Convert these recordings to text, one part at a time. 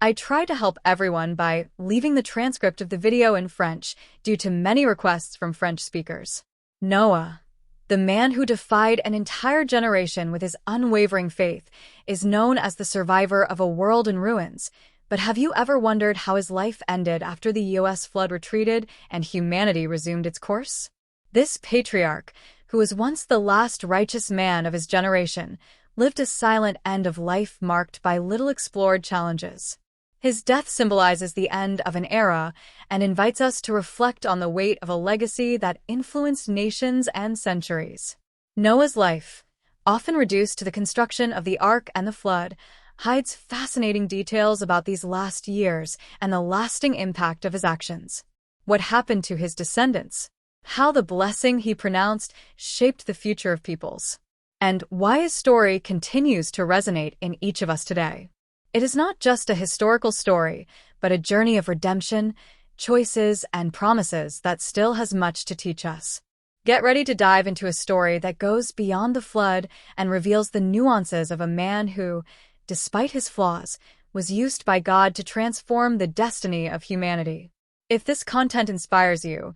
I tried to help everyone by leaving the transcript of the video in French due to many requests from French speakers. Noah, the man who defied an entire generation with his unwavering faith, is known as the survivor of a world in ruins. But have you ever wondered how his life ended after the U.S. flood retreated and humanity resumed its course? This patriarch, who was once the last righteous man of his generation, lived a silent end of life marked by little explored challenges. His death symbolizes the end of an era and invites us to reflect on the weight of a legacy that influenced nations and centuries. Noah's life, often reduced to the construction of the ark and the flood, hides fascinating details about these last years and the lasting impact of his actions. What happened to his descendants? How the blessing he pronounced shaped the future of peoples? And why his story continues to resonate in each of us today? It is not just a historical story, but a journey of redemption, choices, and promises that still has much to teach us. Get ready to dive into a story that goes beyond the flood and reveals the nuances of a man who, despite his flaws, was used by God to transform the destiny of humanity. If this content inspires you,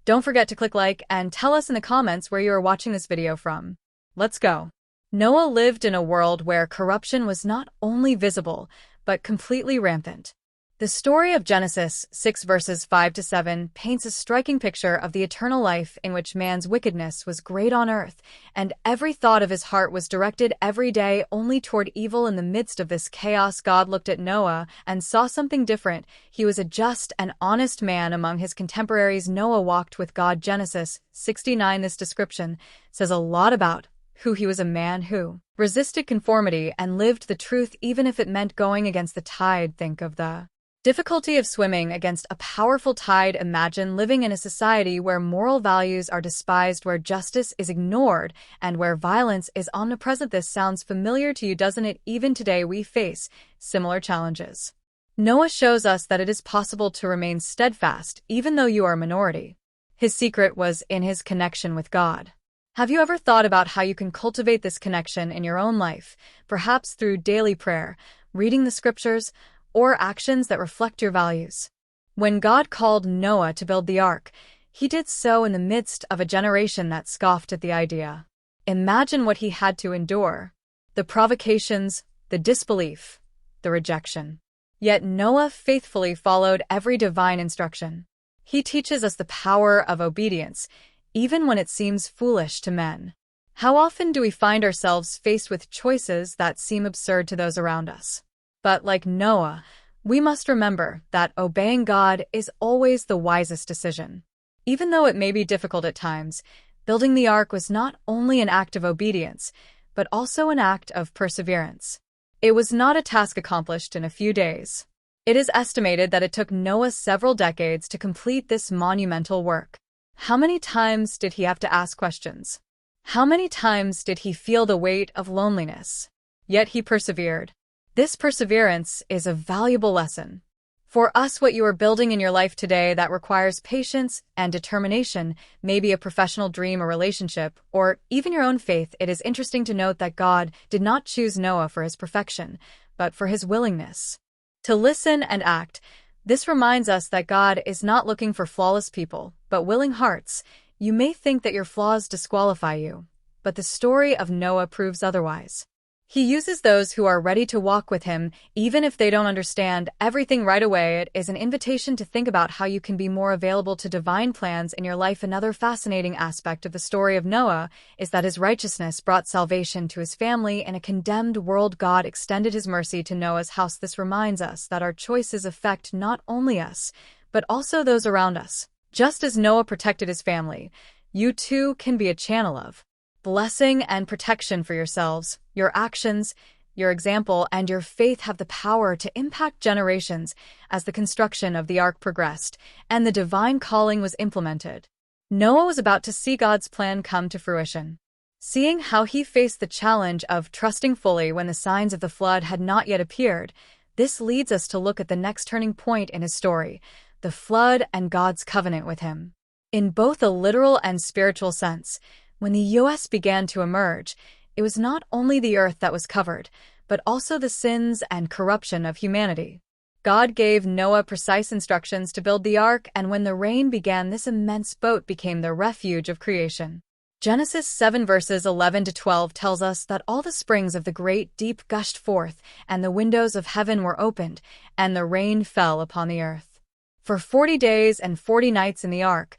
don't forget to click like and tell us in the comments where you are watching this video from. Let's go. Noah lived in a world where corruption was not only visible, but completely rampant. The story of Genesis 6 verses 5 to 7 paints a striking picture of the eternal life in which man's wickedness was great on earth, and every thought of his heart was directed every day only toward evil. In the midst of this chaos, God looked at Noah and saw something different. He was a just and honest man among his contemporaries. Noah walked with God. Genesis 69. This description says a lot about who he was: a man who resisted conformity and lived the truth even if it meant going against the tide. Think of the difficulty of swimming against a powerful tide. Imagine living in a society where moral values are despised, where justice is ignored, and where violence is omnipresent. This sounds familiar to you, doesn't it? Even today we face similar challenges. Noah shows us that it is possible to remain steadfast even though you are a minority. His secret was in his connection with God. Have you ever thought about how you can cultivate this connection in your own life, perhaps through daily prayer, reading the scriptures, or actions that reflect your values? When God called Noah to build the ark, he did so in the midst of a generation that scoffed at the idea. Imagine what he had to endure: the provocations, the disbelief, the rejection. Yet Noah faithfully followed every divine instruction. He teaches us the power of obedience, even when it seems foolish to men. How often do we find ourselves faced with choices that seem absurd to those around us? But like Noah, we must remember that obeying God is always the wisest decision. Even though it may be difficult at times, building the ark was not only an act of obedience, but also an act of perseverance. It was not a task accomplished in a few days. It is estimated that it took Noah several decades to complete this monumental work. How many times did he have to ask questions? How many times did he feel the weight of loneliness? Yet he persevered. This perseverance is a valuable lesson. For us, what you are building in your life today that requires patience and determination, maybe a professional dream, a relationship, or even your own faith. It is interesting to note that God did not choose Noah for his perfection, but for his willingness to listen and act. This reminds us that God is not looking for flawless people, but willing hearts. You may think that your flaws disqualify you, but the story of Noah proves otherwise. He uses those who are ready to walk with him, even if they don't understand everything right away. It is an invitation to think about how you can be more available to divine plans in your life. Another fascinating aspect of the story of Noah is that his righteousness brought salvation to his family. In a condemned world, God extended his mercy to Noah's house. This reminds us that our choices affect not only us, but also those around us. Just as Noah protected his family, you too can be a channel of blessing and protection for yourselves. Your actions, your example, and your faith have the power to impact generations. As the construction of the ark progressed and the divine calling was implemented, Noah was about to see God's plan come to fruition. Seeing how he faced the challenge of trusting fully when the signs of the flood had not yet appeared, this leads us to look at the next turning point in his story: the flood and God's covenant with him. In both a literal and spiritual sense, when the U.S. began to emerge, it was not only the earth that was covered, but also the sins and corruption of humanity. God gave Noah precise instructions to build the ark, and when the rain began, this immense boat became the refuge of creation. Genesis 7 verses 11 to 12 tells us that all the springs of the great deep gushed forth, and the windows of heaven were opened, and the rain fell upon the earth. For 40 days and 40 nights in the ark,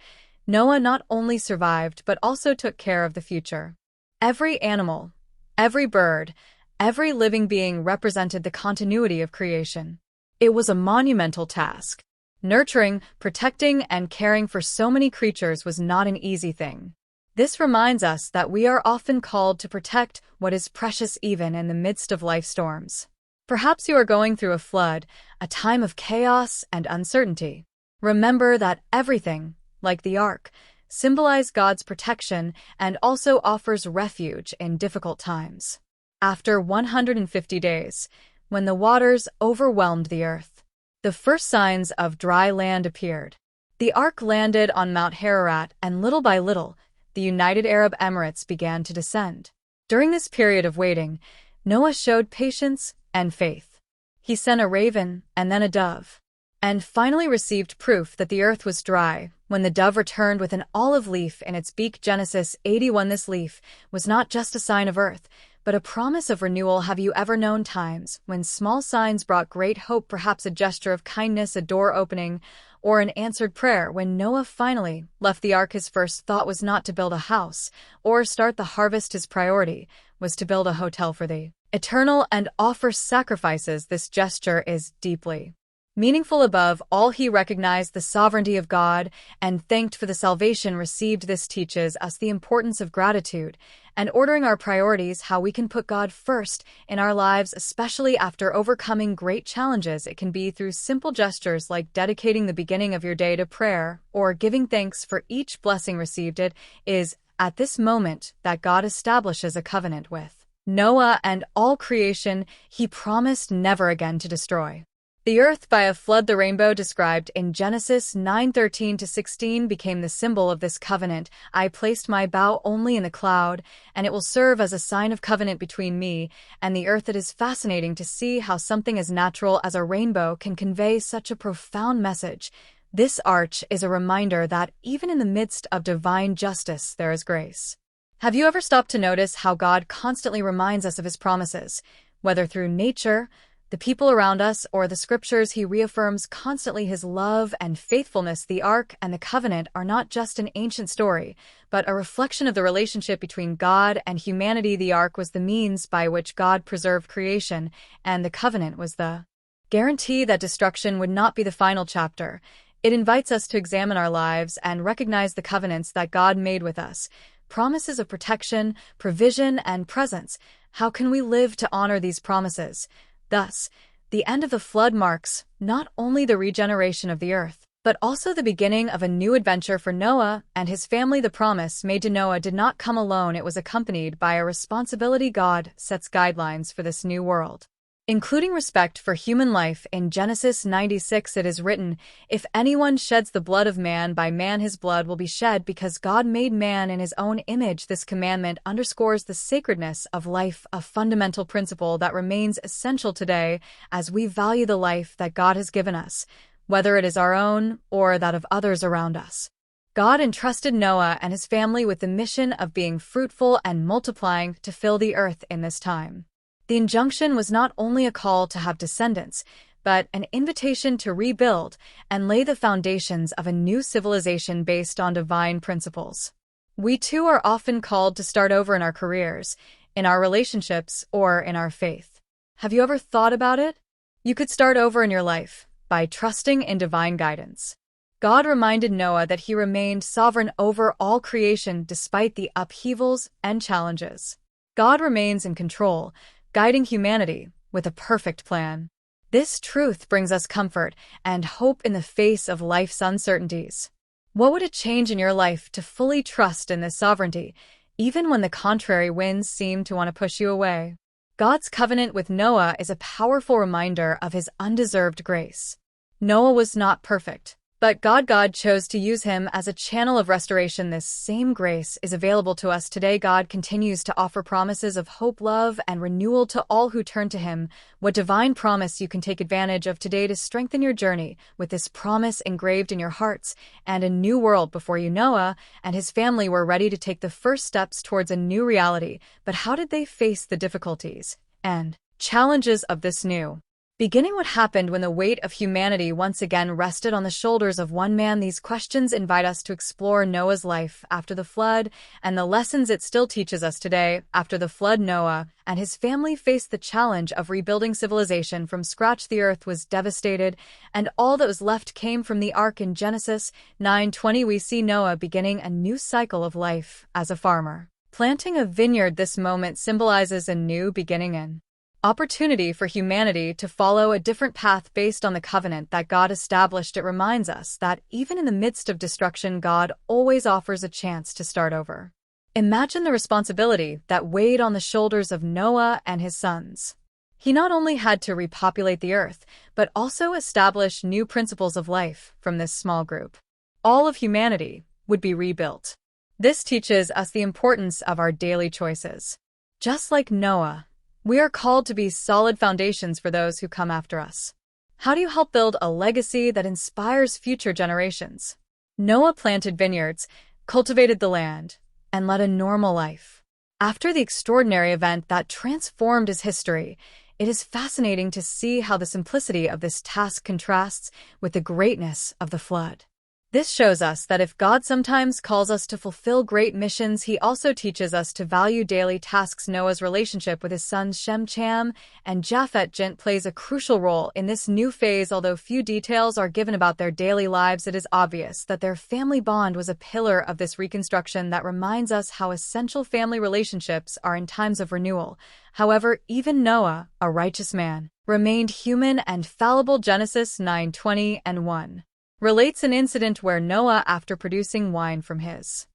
Noah not only survived but also took care of the future. Every animal, every bird, every living being represented the continuity of creation. It was a monumental task. Nurturing, protecting, and caring for so many creatures was not an easy thing. This reminds us that we are often called to protect what is precious even in the midst of life storms. Perhaps you are going through a flood, a time of chaos and uncertainty. Remember that everything, like the ark, symbolizes God's protection and also offers refuge in difficult times. After 150 days, when the waters overwhelmed the earth, the first signs of dry land appeared. The ark landed on Mount Ararat, and little by little, the United Arab Emirates began to descend. During this period of waiting, Noah showed patience and faith. He sent a raven and then a dove, and finally received proof that the earth was dry when the dove returned with an olive leaf in its beak. Genesis 81. This leaf was not just a sign of earth, but a promise of renewal. Have you ever known times when small signs brought great hope, perhaps a gesture of kindness, a door opening, or an answered prayer? When Noah finally left the ark, his first thought was not to build a house or start the harvest. His priority was to build a hotel for the eternal and offer sacrifices. This gesture is deeply meaningful. Above all, he recognized the sovereignty of God and thanked for the salvation received. This teaches us the importance of gratitude and ordering our priorities, how we can put God first in our lives, especially after overcoming great challenges. It can be through simple gestures like dedicating the beginning of your day to prayer or giving thanks for each blessing received. It is at this moment that God establishes a covenant with Noah and all creation. He promised never again to destroy the earth by a flood. The rainbow described in Genesis 9:13-16 became the symbol of this covenant. I placed my bow only in the cloud, and it will serve as a sign of covenant between me and the earth. It is fascinating to see how something as natural as a rainbow can convey such a profound message. This arch is a reminder that even in the midst of divine justice, there is grace. Have you ever stopped to notice how God constantly reminds us of his promises? Whether through nature, the people around us, or the scriptures, he reaffirms constantly his love and faithfulness. The ark and the covenant are not just an ancient story, but a reflection of the relationship between God and humanity. The ark was the means by which God preserved creation, and the covenant was the guarantee that destruction would not be the final chapter. It invites us to examine our lives and recognize the covenants that God made with us, promises of protection, provision, and presence. How can we live to honor these promises? Thus, the end of the flood marks not only the regeneration of the earth, but also the beginning of a new adventure for Noah and his family. The promise made to Noah did not come alone. It was accompanied by a responsibility. God sets guidelines for this new world, including respect for human life. In Genesis 96, it is written, "If anyone sheds the blood of man, by man his blood will be shed, because God made man in his own image." This commandment underscores the sacredness of life, a fundamental principle that remains essential today as we value the life that God has given us, whether it is our own or that of others around us. God entrusted Noah and his family with the mission of being fruitful and multiplying to fill the earth in this time. The injunction was not only a call to have descendants, but an invitation to rebuild and lay the foundations of a new civilization based on divine principles. We too are often called to start over in our careers, in our relationships, or in our faith. Have you ever thought about it? You could start over in your life by trusting in divine guidance. God reminded Noah that he remained sovereign over all creation despite the upheavals and challenges. God remains in control, guiding humanity with a perfect plan. This truth brings us comfort and hope in the face of life's uncertainties. What would it change in your life to fully trust in this sovereignty, even when the contrary winds seem to want to push you away? God's covenant with Noah is a powerful reminder of his undeserved grace. Noah was not perfect, But God chose to use him as a channel of restoration. This same grace is available to us today. God continues to offer promises of hope, love, and renewal to all who turn to him. What divine promise you can take advantage of today to strengthen your journey with this promise engraved in your hearts and a new world before you. Noah and his family were ready to take the first steps towards a new reality, but how did they face the difficulties and challenges of this new beginning? What happened when the weight of humanity once again rested on the shoulders of one man? These questions invite us to explore Noah's life after the flood and the lessons it still teaches us today. After the flood, Noah and his family faced the challenge of rebuilding civilization from scratch. The earth was devastated, and all that was left came from the ark. In Genesis 9:20, we see Noah beginning a new cycle of life as a farmer, planting a vineyard. This moment symbolizes a new beginning and opportunity for humanity to follow a different path based on the covenant that God established. It reminds us that even in the midst of destruction, God always offers a chance to start over. Imagine the responsibility that weighed on the shoulders of Noah and his sons. He not only had to repopulate the earth, but also establish new principles of life from this small group. All of humanity would be rebuilt. This teaches us the importance of our daily choices. Just like Noah, we are called to be solid foundations for those who come after us. How do you help build a legacy that inspires future generations? Noah planted vineyards, cultivated the land, and led a normal life. After the extraordinary event that transformed his history, it is fascinating to see how the simplicity of this task contrasts with the greatness of the flood. This shows us that if God sometimes calls us to fulfill great missions, he also teaches us to value daily tasks. Noah's relationship with his sons Shem, Cham, and Japheth plays a crucial role in this new phase. Although few details are given about their daily lives, it is obvious that their family bond was a pillar of this reconstruction that reminds us how essential family relationships are in times of renewal. However, even Noah, a righteous man, remained human and fallible. Genesis 9:20-1. relates an incident where Noah, after producing wine from his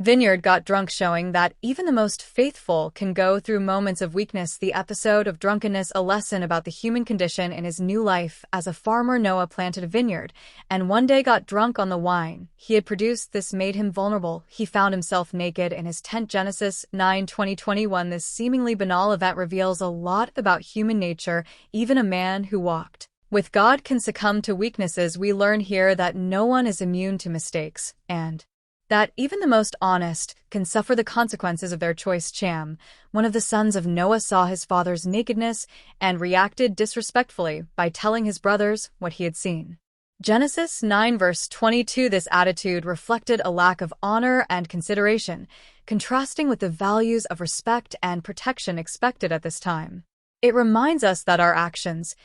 vineyard, got drunk, showing that even the most faithful can go through moments of weakness. The episode of drunkenness, a lesson about the human condition. In his new life as a farmer, Noah planted a vineyard and one day got drunk on the wine he had produced. This made him vulnerable. He found himself naked in his tent. Genesis 9:20-21. This seemingly banal event reveals a lot about human nature. Even a man who walked with God can succumb to weaknesses. We learn here that no one is immune to mistakes, and that even the most honest can suffer the consequences of their choice. Cham, one of the sons of Noah, saw his father's nakedness and reacted disrespectfully by telling his brothers what he had seen. Genesis 9:22. This attitude reflected a lack of honor and consideration, contrasting with the values of respect and protection expected at this time. It reminds us that our actions,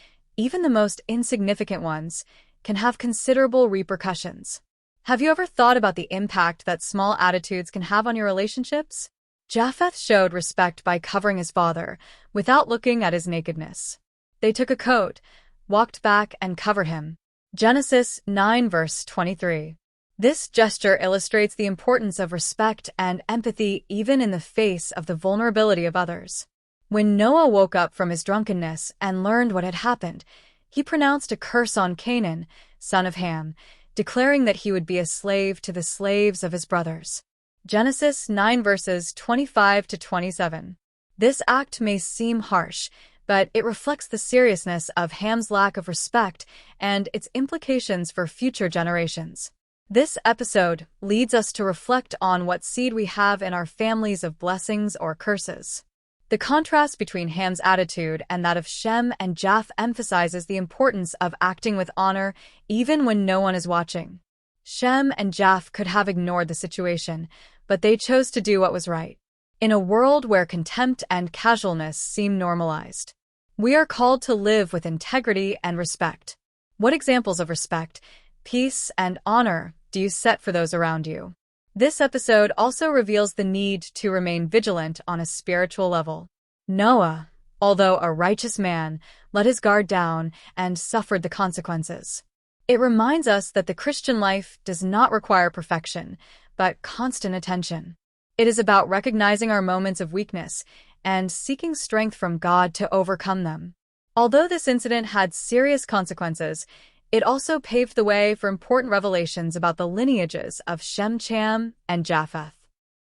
even the most insignificant ones, can have considerable repercussions. Have you ever thought about the impact that small attitudes can have on your relationships? Japheth showed respect by covering his father without looking at his nakedness. They took a coat, walked back, and covered him. Genesis 9:23. This gesture illustrates the importance of respect and empathy even in the face of the vulnerability of others. When Noah woke up from his drunkenness and learned what had happened, he pronounced a curse on Canaan, son of Ham, declaring that he would be a slave to the slaves of his brothers. Genesis 9:25-27. This act may seem harsh, but it reflects the seriousness of Ham's lack of respect and its implications for future generations. This episode leads us to reflect on what seed we have in our families of blessings or curses. The contrast between Ham's attitude and that of Shem and Japheth emphasizes the importance of acting with honor even when no one is watching. Shem and Japheth could have ignored the situation, but they chose to do what was right. In a world where contempt and casualness seem normalized, we are called to live with integrity and respect. What examples of respect, peace, and honor do you set for those around you? This episode also reveals the need to remain vigilant on a spiritual level. Noah, although a righteous man, let his guard down and suffered the consequences. It reminds us that the Christian life does not require perfection, but constant attention. It is about recognizing our moments of weakness and seeking strength from God to overcome them. Although this incident had serious consequences, It also paved the way for important revelations about the lineages of Shem, Cham, and Japheth.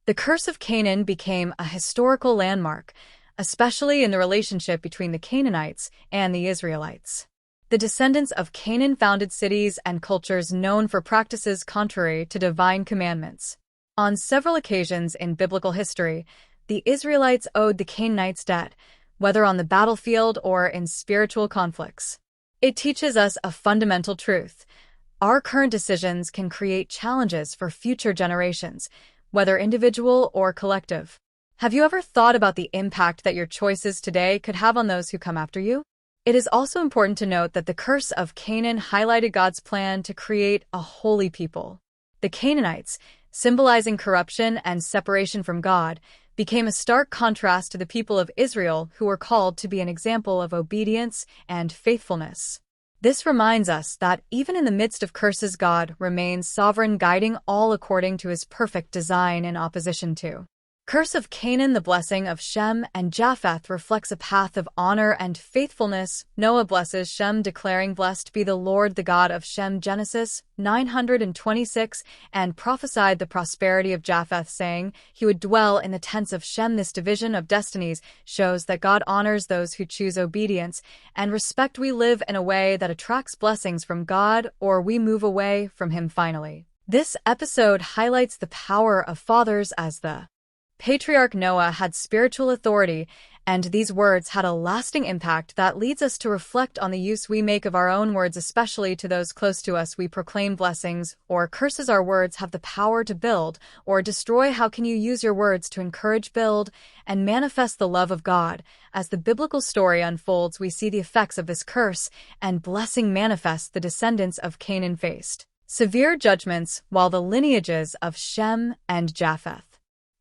The curse of Canaan became a historical landmark, especially in the relationship between the Canaanites and the Israelites. The descendants of Canaan founded cities and cultures known for practices contrary to divine commandments. On several occasions in biblical history, the Israelites owed the Canaanites debt, whether on the battlefield or in spiritual conflicts. It teaches us a fundamental truth. Our current decisions can create challenges for future generations, whether individual or collective. Have you ever thought about the impact that your choices today could have on those who come after you? It is also important to note that the curse of Canaan highlighted God's plan to create a holy people. The Canaanites, symbolizing corruption and separation from God, became a stark contrast to the people of Israel who were called to be an example of obedience and faithfulness. This reminds us that even in the midst of curses, God remains sovereign, guiding all according to his perfect design in opposition to. Curse of Canaan. The blessing of Shem and Japheth reflects a path of honor and faithfulness. Noah blesses Shem, declaring, "Blessed be the Lord, the God of Shem," Genesis 9:26, and prophesied the prosperity of Japheth, saying he would dwell in the tents of Shem. This division of destinies shows that God honors those who choose obedience and respect. We live in a way that attracts blessings from God, or we move away from him finally. This episode highlights the power of fathers as the Patriarch Noah had spiritual authority, and these words had a lasting impact that leads us to reflect on the use we make of our own words, especially to those close to us. We proclaim blessings or curses. Our words have the power to build or destroy. How can you use your words to encourage, build, and manifest the love of God? As the biblical story unfolds, we see the effects of this curse and blessing manifest. The descendants of Canaan faced severe judgments, while the lineages of Shem and Japheth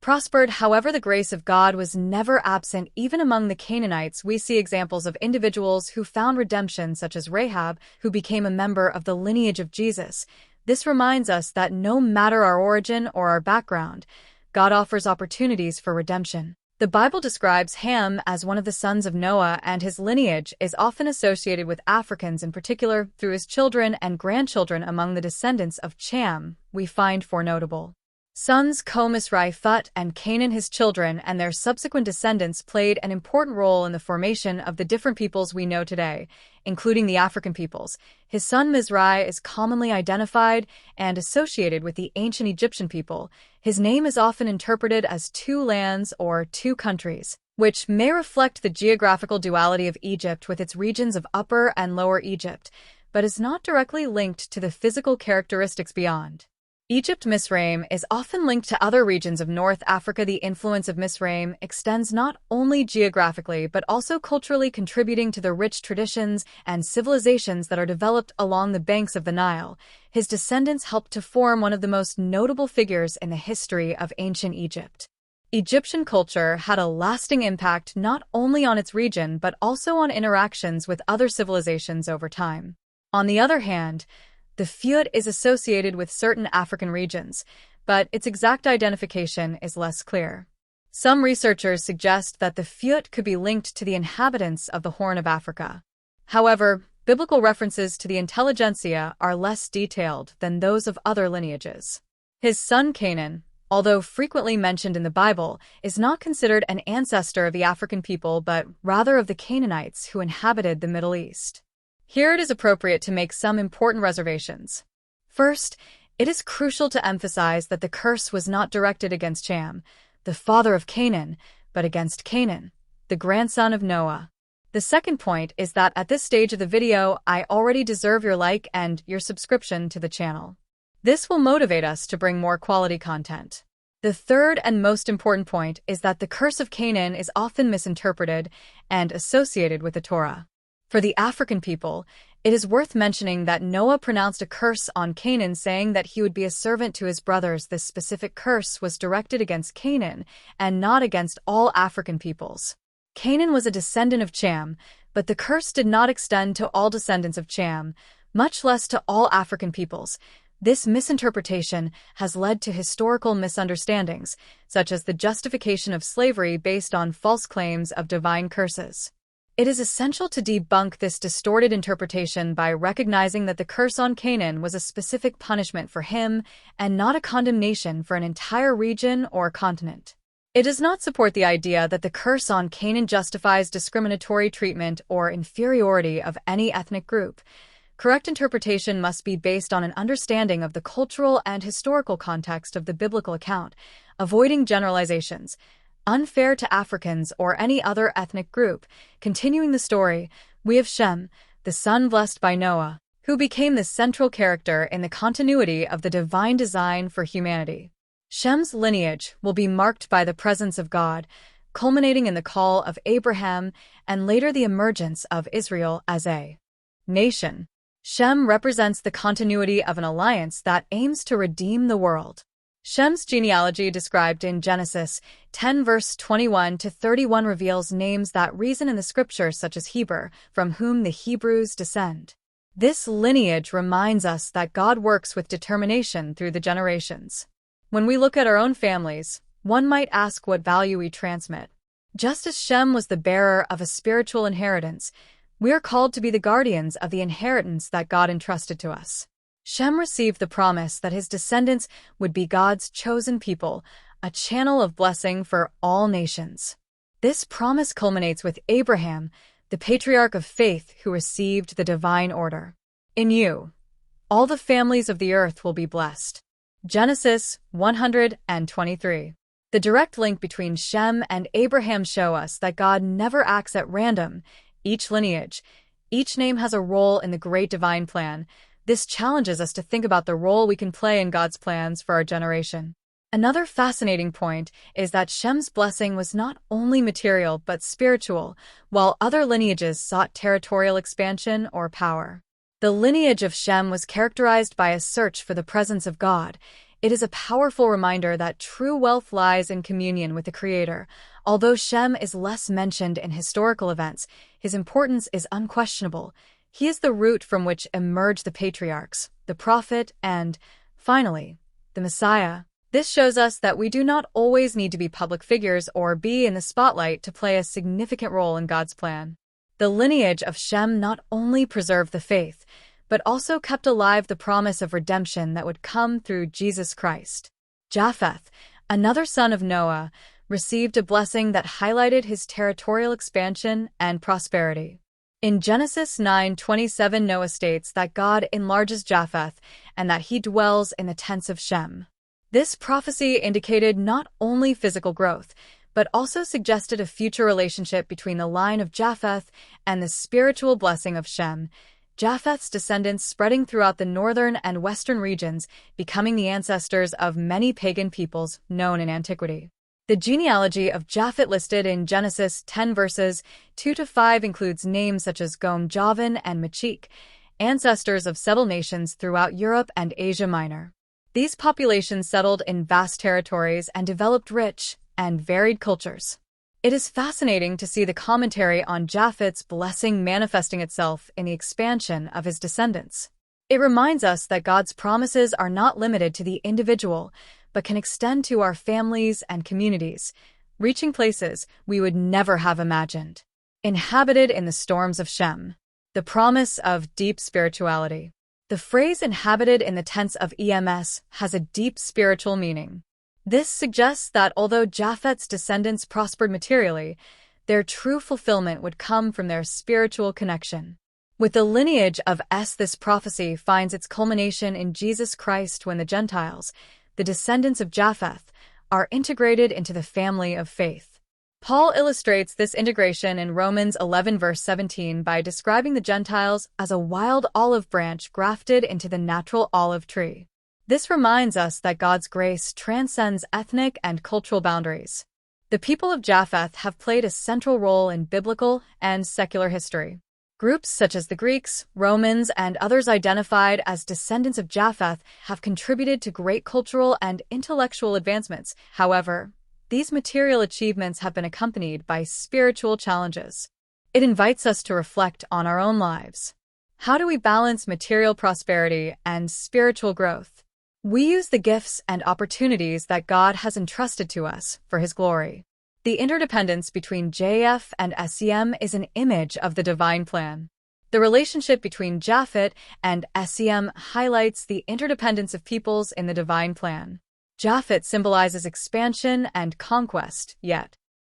prospered. However, the grace of God was never absent. Even among the Canaanites, we see examples of individuals who found redemption, such as Rahab, who became a member of the lineage of Jesus. This reminds us that no matter our origin or our background, God offers opportunities for redemption. The Bible describes Ham as one of the sons of Noah, and his lineage is often associated with Africans, in particular through his children and grandchildren. Among the descendants of Cham, we find four notable sons: Com, Israel, Phut, and Canaan. His children and their subsequent descendants played an important role in the formation of the different peoples we know today, including the African peoples. His son Mizrahi is commonly identified and associated with the ancient Egyptian people. His name is often interpreted as two lands or two countries, which may reflect the geographical duality of Egypt with its regions of Upper and Lower Egypt, but is not directly linked to the physical characteristics beyond Egypt. Misraim is often linked to other regions of North Africa. The influence of Misraim extends not only geographically but also culturally, contributing to the rich traditions and civilizations that are developed along the banks of the Nile. His descendants helped to form one of the most notable figures in the history of ancient Egypt. Egyptian culture had a lasting impact not only on its region but also on interactions with other civilizations over time. On the other hand, the Phut is associated with certain African regions, but its exact identification is less clear. Some researchers suggest that the Phut could be linked to the inhabitants of the Horn of Africa. However, biblical references to the intelligentsia are less detailed than those of other lineages. His son Canaan, although frequently mentioned in the Bible, is not considered an ancestor of the African people but rather of the Canaanites who inhabited the Middle East. Here it is appropriate to make some important reservations. First, it is crucial to emphasize that the curse was not directed against Cham, the father of Canaan, but against Canaan, the grandson of Noah. The second point is that at this stage of the video, I already deserve your like and your subscription to the channel. This will motivate us to bring more quality content. The third and most important point is that the curse of Canaan is often misinterpreted and associated with the Torah. For the African people, it is worth mentioning that Noah pronounced a curse on Canaan, saying that he would be a servant to his brothers. This specific curse was directed against Canaan and not against all African peoples. Canaan was a descendant of Cham, but the curse did not extend to all descendants of Cham, much less to all African peoples. This misinterpretation has led to historical misunderstandings, such as the justification of slavery based on false claims of divine curses. It is essential to debunk this distorted interpretation by recognizing that the curse on Canaan was a specific punishment for him and not a condemnation for an entire region or continent. It does not support the idea that the curse on Canaan justifies discriminatory treatment or inferiority of any ethnic group. Correct interpretation must be based on an understanding of the cultural and historical context of the biblical account, avoiding generalizations, unfair to Africans or any other ethnic group. Continuing the story, we have Shem, the son blessed by Noah, who became the central character in the continuity of the divine design for humanity. Shem's lineage will be marked by the presence of God, culminating in the call of Abraham and later the emergence of Israel as a nation. Shem represents the continuity of an alliance that aims to redeem the world. Shem's genealogy described in Genesis 10 verse 21 to 31 reveals names that reason in the scriptures such as Heber, from whom the Hebrews descend. This lineage reminds us that God works with determination through the generations. When we look at our own families, one might ask what value we transmit. Just as Shem was the bearer of a spiritual inheritance, we are called to be the guardians of the inheritance that God entrusted to us. Shem received the promise that his descendants would be God's chosen people, a channel of blessing for all nations. This promise culminates with Abraham, the patriarch of faith who received the divine order. In you, all the families of the earth will be blessed. Genesis 123. The direct link between Shem and Abraham shows us that God never acts at random. Each lineage, each name has a role in the great divine plan. This challenges us to think about the role we can play in God's plans for our generation. Another fascinating point is that Shem's blessing was not only material but spiritual, while other lineages sought territorial expansion or power. The lineage of Shem was characterized by a search for the presence of God. It is a powerful reminder that true wealth lies in communion with the Creator. Although Shem is less mentioned in historical events, his importance is unquestionable. He is the root from which emerge the patriarchs, the prophet, and, finally, the Messiah. This shows us that we do not always need to be public figures or be in the spotlight to play a significant role in God's plan. The lineage of Shem not only preserved the faith, but also kept alive the promise of redemption that would come through Jesus Christ. Japheth, another son of Noah, received a blessing that highlighted his territorial expansion and prosperity. In Genesis 9:27, Noah states that God enlarges Japheth and that he dwells in the tents of Shem. This prophecy indicated not only physical growth, but also suggested a future relationship between the line of Japheth and the spiritual blessing of Shem, Japheth's descendants spreading throughout the northern and western regions, becoming the ancestors of many pagan peoples known in antiquity. The genealogy of Japheth listed in Genesis 10 verses 2 to 5 includes names such as Gom, Javan, and Machik, ancestors of several nations throughout Europe and Asia Minor. These populations settled in vast territories and developed rich and varied cultures. It is fascinating to see the commentary on Japheth's blessing manifesting itself in the expansion of his descendants. It reminds us that God's promises are not limited to the individual, but can extend to our families and communities, reaching places we would never have imagined. Inhabited in the storms of Shem. The promise of deep spirituality. The phrase inhabited in the tents of EMS has a deep spiritual meaning. This suggests that although Japheth's descendants prospered materially, their true fulfillment would come from their spiritual connection. With the lineage of this prophecy finds its culmination in Jesus Christ when the Gentiles, the descendants of Japheth, are integrated into the family of faith. Paul illustrates this integration in Romans 11 verse 17 by describing the Gentiles as a wild olive branch grafted into the natural olive tree. This reminds us that God's grace transcends ethnic and cultural boundaries. The people of Japheth have played a central role in biblical and secular history. Groups such as the Greeks, Romans, and others identified as descendants of Japheth have contributed to great cultural and intellectual advancements. However, these material achievements have been accompanied by spiritual challenges. It invites us to reflect on our own lives. How do we balance material prosperity and spiritual growth? We use the gifts and opportunities that God has entrusted to us for His glory. The interdependence between JF and SEM is an image of the divine plan. The relationship between Japhet and SEM highlights the interdependence of peoples in the divine plan. Japhet symbolizes expansion and conquest, yet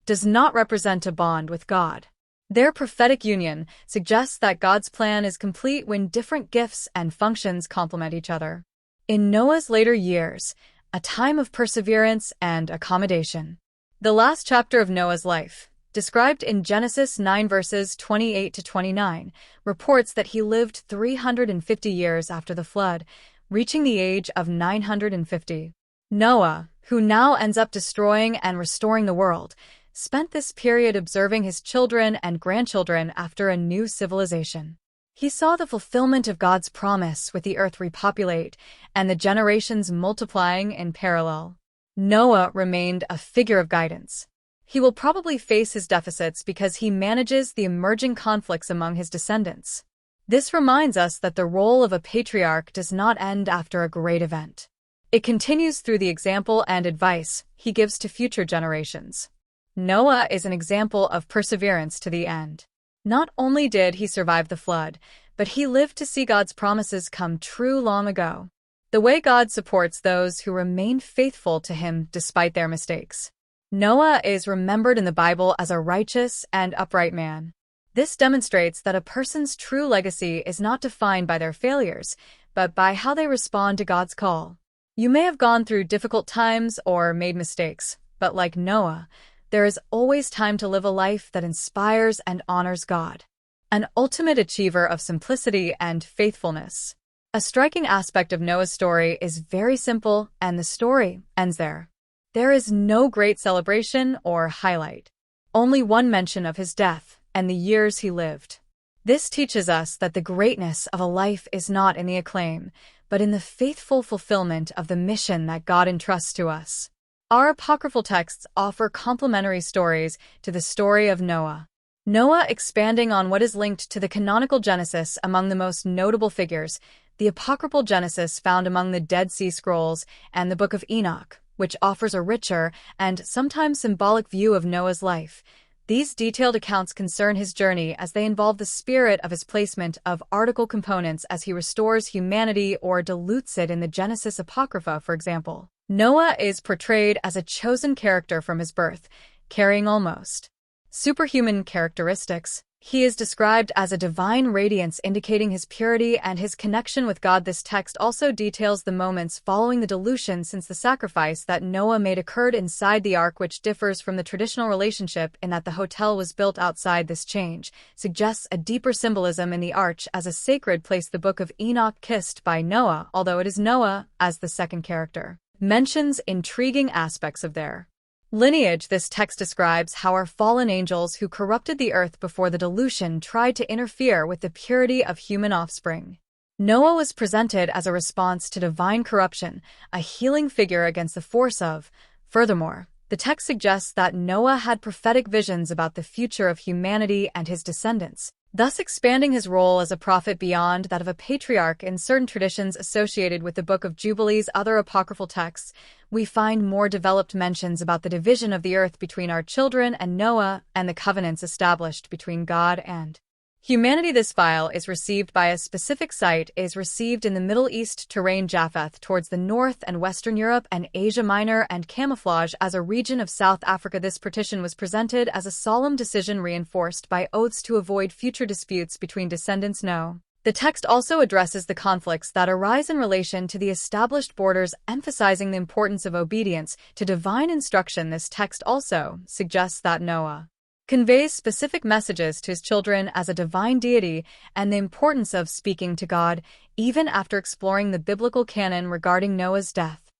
does not represent a bond with God. Their prophetic union suggests that God's plan is complete when different gifts and functions complement each other. In Noah's later years, a time of perseverance and accommodation. The last chapter of Noah's life, described in Genesis 9 verses 28 to 29, reports that he lived 350 years after the flood, reaching the age of 950. Noah, who now ends up destroying and restoring the world, spent this period observing his children and grandchildren after a new civilization. He saw the fulfillment of God's promise with the earth repopulate and the generations multiplying in parallel. Noah remained a figure of guidance. He will probably face his deficits because he manages the emerging conflicts among his descendants. This reminds us that the role of a patriarch does not end after a great event. It continues through the example and advice he gives to future generations. Noah is an example of perseverance to the end. Not only did he survive the flood, but he lived to see God's promises come true long ago. The way God supports those who remain faithful to him despite their mistakes. Noah is remembered in the Bible as a righteous and upright man. This demonstrates that a person's true legacy is not defined by their failures, but by how they respond to God's call. You may have gone through difficult times or made mistakes, but like Noah, there is always time to live a life that inspires and honors God. An ultimate achiever of simplicity and faithfulness. A striking aspect of Noah's story is very simple, and the story ends there. There is no great celebration or highlight. Only one mention of his death and the years he lived. This teaches us that the greatness of a life is not in the acclaim, but in the faithful fulfillment of the mission that God entrusts to us. Our apocryphal texts offer complementary stories to the story of Noah. Noah expanding on what is linked to the canonical Genesis among the most notable figures, the apocryphal Genesis found among the Dead Sea Scrolls and the Book of Enoch, which offers a richer and sometimes symbolic view of Noah's life. These detailed accounts concern his journey as they involve the spirit of his placement of article components as he restores humanity or dilutes it in the Genesis Apocrypha, for example. Noah is portrayed as a chosen character from his birth, carrying almost superhuman characteristics. He is described as a divine radiance indicating his purity and his connection with God. This text also details the moments following the dilution, since the sacrifice that Noah made occurred inside the ark, which differs from the traditional relationship in that the hotel was built outside. This change suggests a deeper symbolism in the arch as a sacred place. The Book of Enoch, kissed by Noah, although it is Noah as the second character, mentions intriguing aspects of their lineage. This text describes how our fallen angels who corrupted the earth before the delusion tried to interfere with the purity of human offspring. Noah was presented as a response to divine corruption, a healing figure against the force of. Furthermore, the text suggests that Noah had prophetic visions about the future of humanity and his descendants, thus expanding his role as a prophet beyond that of a patriarch. In certain traditions associated with the Book of Jubilees, other apocryphal texts, we find more developed mentions about the division of the earth between our children and Noah and the covenants established between God and humanity. This file is received by a specific site, is received in the Middle East terrain, Japheth towards the north and Western Europe and Asia Minor, and camouflage as a region of South Africa. This partition was presented as a solemn decision reinforced by oaths to avoid future disputes between descendants. No. The text also addresses the conflicts that arise in relation to the established borders, emphasizing the importance of obedience to divine instruction. This text also suggests that Noah conveys specific messages to his children as a divine deity and the importance of speaking to God, even after exploring the biblical canon regarding Noah's death.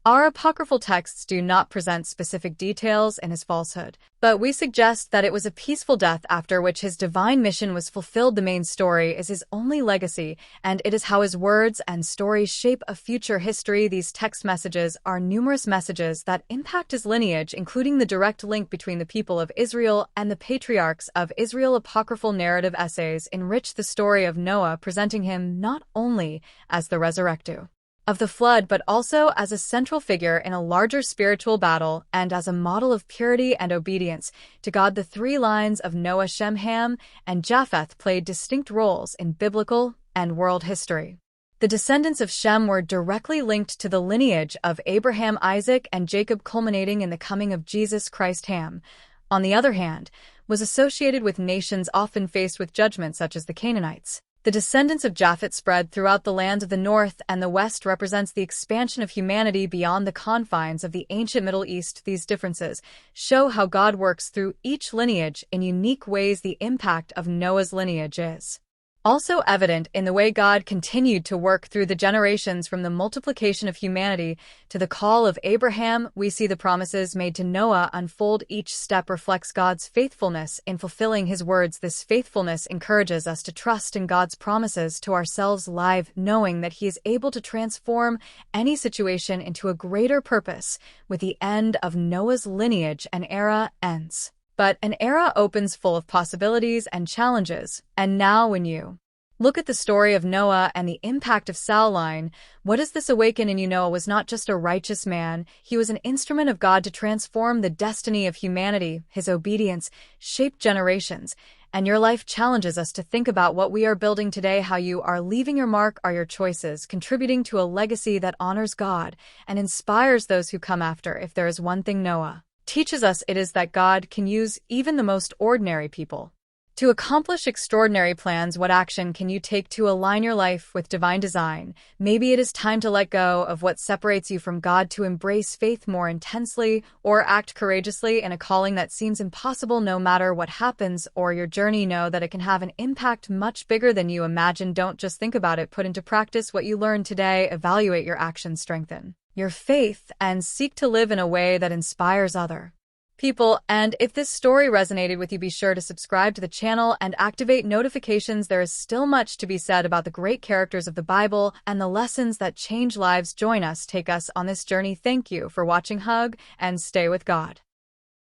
Our apocryphal texts do not present specific details in his falsehood, but we suggest that it was a peaceful death after which his divine mission was fulfilled. The main story is his only legacy, and it is how his words and stories shape a future history. These text messages are numerous messages that impact his lineage, including the direct link between the people of Israel and the patriarchs of Israel. Apocryphal narrative essays enrich the story of Noah, presenting him not only as the resurrected of the flood, but also as a central figure in a larger spiritual battle and as a model of purity and obedience to God. The three lines of Noah, Shem, Ham, and Japheth played distinct roles in biblical and world history. The descendants of Shem were directly linked to the lineage of Abraham, Isaac, and Jacob, culminating in the coming of Jesus Christ. Ham, on the other hand, was associated with nations often faced with judgment, such as the Canaanites. The descendants of Japheth spread throughout the lands of the north and the west, represents the expansion of humanity beyond the confines of the ancient Middle East. These differences show how God works through each lineage in unique ways. The impact of Noah's lineage is also evident in the way God continued to work through the generations. From the multiplication of humanity to the call of Abraham, we see the promises made to Noah unfold. Each step reflects God's faithfulness in fulfilling his words. This faithfulness encourages us to trust in God's promises to ourselves, live knowing that he is able to transform any situation into a greater purpose. With the end of Noah's lineage, an era ends. But an era opens full of possibilities and challenges. And now when you look at the story of Noah and the impact of Saline, what does this awaken in you? Noah was not just a righteous man, he was an instrument of God to transform the destiny of humanity. His obedience shaped generations, and your life challenges us to think about what we are building today. How you are leaving your mark. Are your choices contributing to a legacy that honors God and inspires those who come after? If there is one thing Noah teaches us, it is that God can use even the most ordinary people to accomplish extraordinary plans. What action can you take to align your life with divine design? Maybe it is time to let go of what separates you from God, to embrace faith more intensely, or act courageously in a calling that seems impossible. No matter what happens or your journey, know that it can have an impact much bigger than you imagine. Don't just think about it, put into practice what you learned today. Evaluate your actions, strengthen your faith, and seek to live in a way that inspires other people. And if this story resonated with you, be sure to subscribe to the channel and activate notifications. There is still much to be said about the great characters of the Bible and the lessons that change lives. Join us, take us on this journey. Thank you for watching. Hug and stay with God.